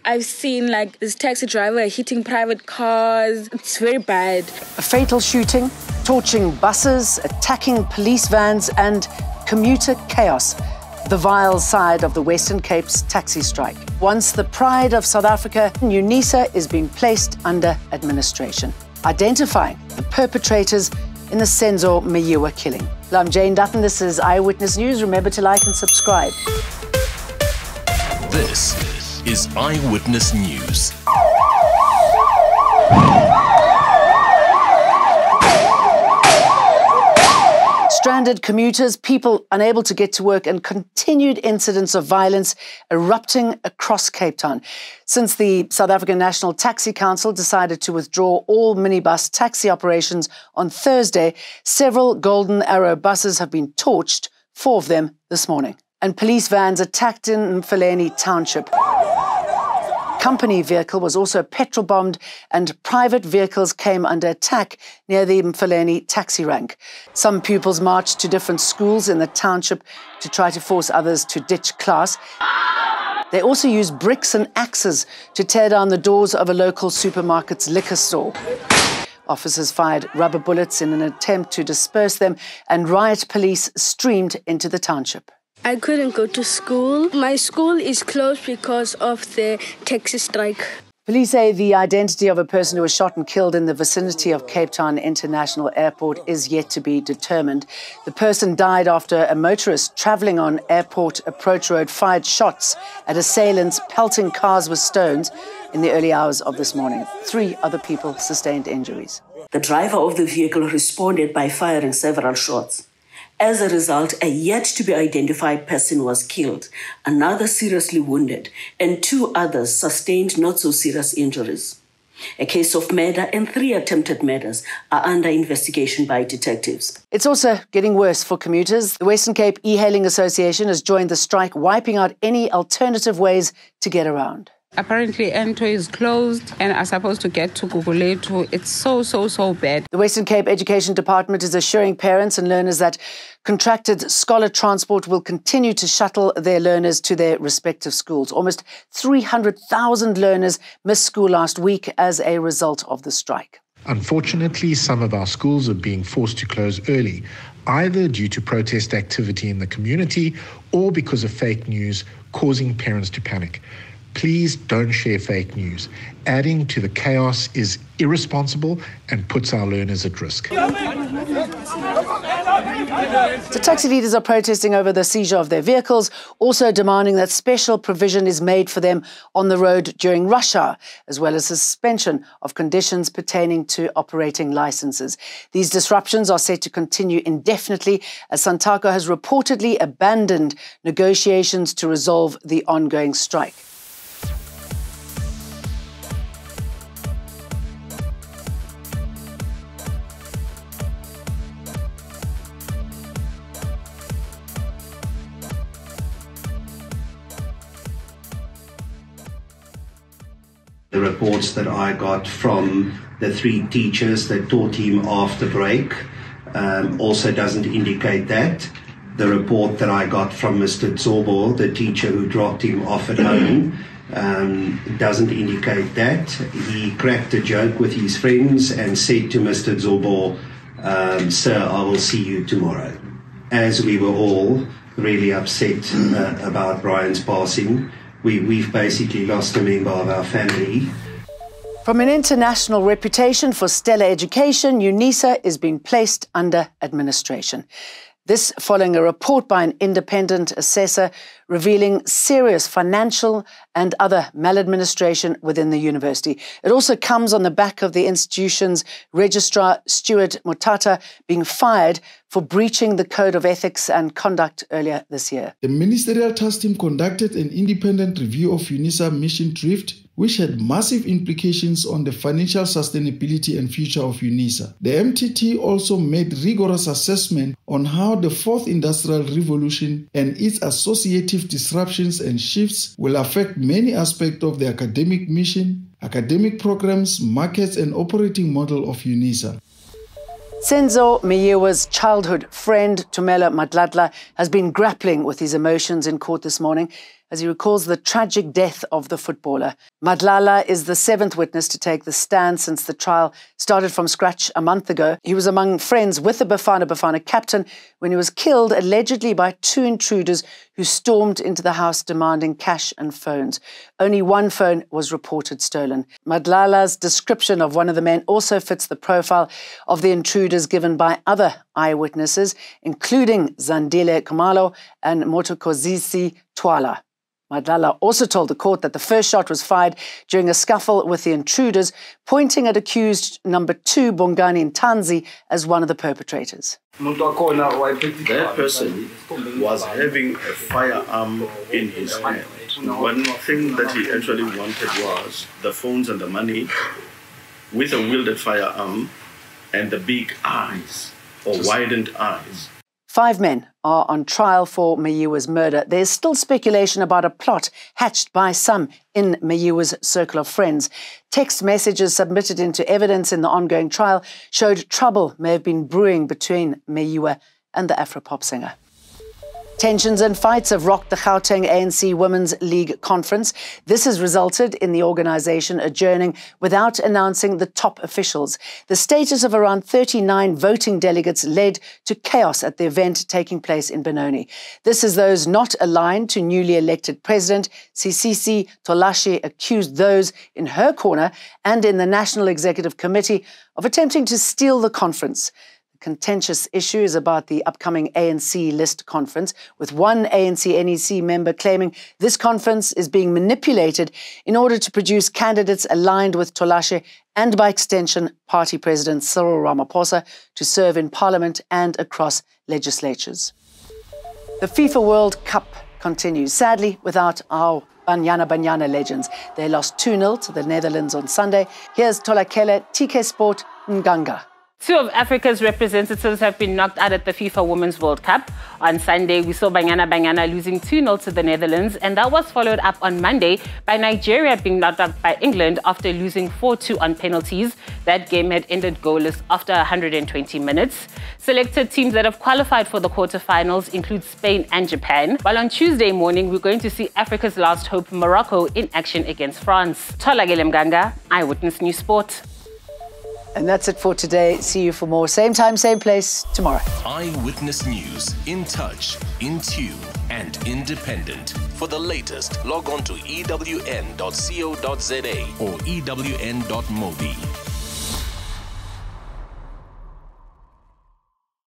I've seen like this taxi driver hitting private cars. It's very bad. A fatal shooting, torching buses, attacking police vans and commuter chaos. The vile side of the Western Cape's taxi strike. Once the pride of South Africa, UNISA is being placed under administration, identifying the perpetrators in the Senzo Meyiwa killing. I'm Jane Dutton. This is Eyewitness News. Remember to like and subscribe. This is Eyewitness News. Stranded commuters, people unable to get to work, and continued incidents of violence erupting across Cape Town. Since the South African National Taxi Council decided to withdraw all minibus taxi operations on Thursday, several Golden Arrow buses have been torched, 4 of them this morning. And police vans attacked in Mfuleni Township. Company vehicle was also petrol bombed and private vehicles came under attack near the Mfuleni taxi rank. Some pupils marched to different schools in the township to try to force others to ditch class. They also used bricks and axes to tear down the doors of a local supermarket's liquor store. Officers fired rubber bullets in an attempt to disperse them, and riot police streamed into the township. I couldn't go to school. My school is closed because of the taxi strike. Police say the identity of a person who was shot and killed in the vicinity of Cape Town International Airport is yet to be determined. The person died after a motorist travelling on Airport Approach Road fired shots at assailants pelting cars with stones in the early hours of this morning. 3 other people sustained injuries. The driver of the vehicle responded by firing several shots. As a result, a yet-to-be-identified person was killed, another seriously wounded, and 2 others sustained not-so-serious injuries. A case of murder and 3 attempted murders are under investigation by detectives. It's also getting worse for commuters. The Western Cape E-Hailing Association has joined the strike, wiping out any alternative ways to get around. Apparently, N2 is closed and are supposed to get to Gugulethu. It's so bad. The Western Cape Education Department is assuring parents and learners that contracted scholar transport will continue to shuttle their learners to their respective schools. Almost 300,000 learners missed school last week as a result of the strike. Unfortunately, some of our schools are being forced to close early, either due to protest activity in the community or because of fake news causing parents to panic. Please don't share fake news. Adding to the chaos is irresponsible and puts our learners at risk. The taxi leaders are protesting over the seizure of their vehicles, also demanding that special provision is made for them on the road during rush hour, as well as suspension of conditions pertaining to operating licenses. These disruptions are set to continue indefinitely, as Santaco has reportedly abandoned negotiations to resolve the ongoing strike. The reports that I got from the 3 teachers that taught him after break also doesn't indicate that. The report that I got from Mr. Zobo, the teacher who dropped him off at home, doesn't indicate that. He cracked a joke with his friends and said to Mr. Zobo, "Sir, I will see you tomorrow." As we were all really upset about Brian's passing, we've basically lost a member of our family. From an international reputation for stellar education, UNISA is being placed under administration. This following a report by an independent assessor revealing serious financial and other maladministration within the university. It also comes on the back of the institution's registrar, Stuart Mutata, being fired for breaching the Code of Ethics and Conduct earlier this year. The ministerial task team conducted an independent review of UNISA mission drift, which had massive implications on the financial sustainability and future of UNISA. The MTT also made rigorous assessment on how the 4th Industrial Revolution and its associative disruptions and shifts will affect many aspects of the academic mission, academic programs, markets and operating model of UNISA. Senzo Meyiwa's childhood friend, Tumela Madladla, has been grappling with his emotions in court this morning as he recalls the tragic death of the footballer. Madlala is the seventh witness to take the stand since the trial started from scratch a month ago. He was among friends with the Bafana captain when he was killed allegedly by two intruders who stormed into the house demanding cash and phones. Only one phone was reported stolen. Madlala's description of one of the men also fits the profile of the intruders given by other eyewitnesses, including Zandile Kumalo and Motokozisi Twala. Madlala also told the court that the first shot was fired during a scuffle with the intruders, pointing at accused number 2, Bongani Ntanzi, as one of the perpetrators. That person was having a firearm in his hand. One thing that he actually wanted was the phones and the money with a wielded firearm and the big eyes, or widened eyes. 5 men are on trial for Mayiwa's murder. There's still speculation about a plot hatched by some in Mayiwa's circle of friends. Text messages submitted into evidence in the ongoing trial showed trouble may have been brewing between Mayiwa and the Afropop singer. Tensions and fights have rocked the Gauteng ANC Women's League conference. This has resulted in the organisation adjourning without announcing the top officials. The status of around 39 voting delegates led to chaos at the event taking place in Benoni. This is those not aligned to newly elected President. Sisisi Tolashe accused those in her corner and in the National Executive Committee of attempting to steal the conference. Contentious issue is about the upcoming ANC list conference, with one ANC NEC member claiming this conference is being manipulated in order to produce candidates aligned with Tolashe and, by extension, party president Cyril Ramaphosa to serve in parliament and across legislatures. The FIFA World Cup continues, sadly, without our Banyana legends. They lost 2-0 to the Netherlands on Sunday. Here's Tolakele, TK Sport, Nganga. 2 of Africa's representatives have been knocked out at the FIFA Women's World Cup. On Sunday, we saw Banyana losing 2-0 to the Netherlands, and that was followed up on Monday by Nigeria being knocked out by England after losing 4-2 on penalties. That game had ended goalless after 120 minutes. Selected teams that have qualified for the quarterfinals include Spain and Japan, while on Tuesday morning, we're going to see Africa's last hope, Morocco, in action against France. Tolakele Mganga, Eyewitness News Sport. And that's it for today. See you for more. Same time, same place tomorrow. Eyewitness News. In touch, in tune, and independent. For the latest, log on to ewn.co.za or ewn.mobi.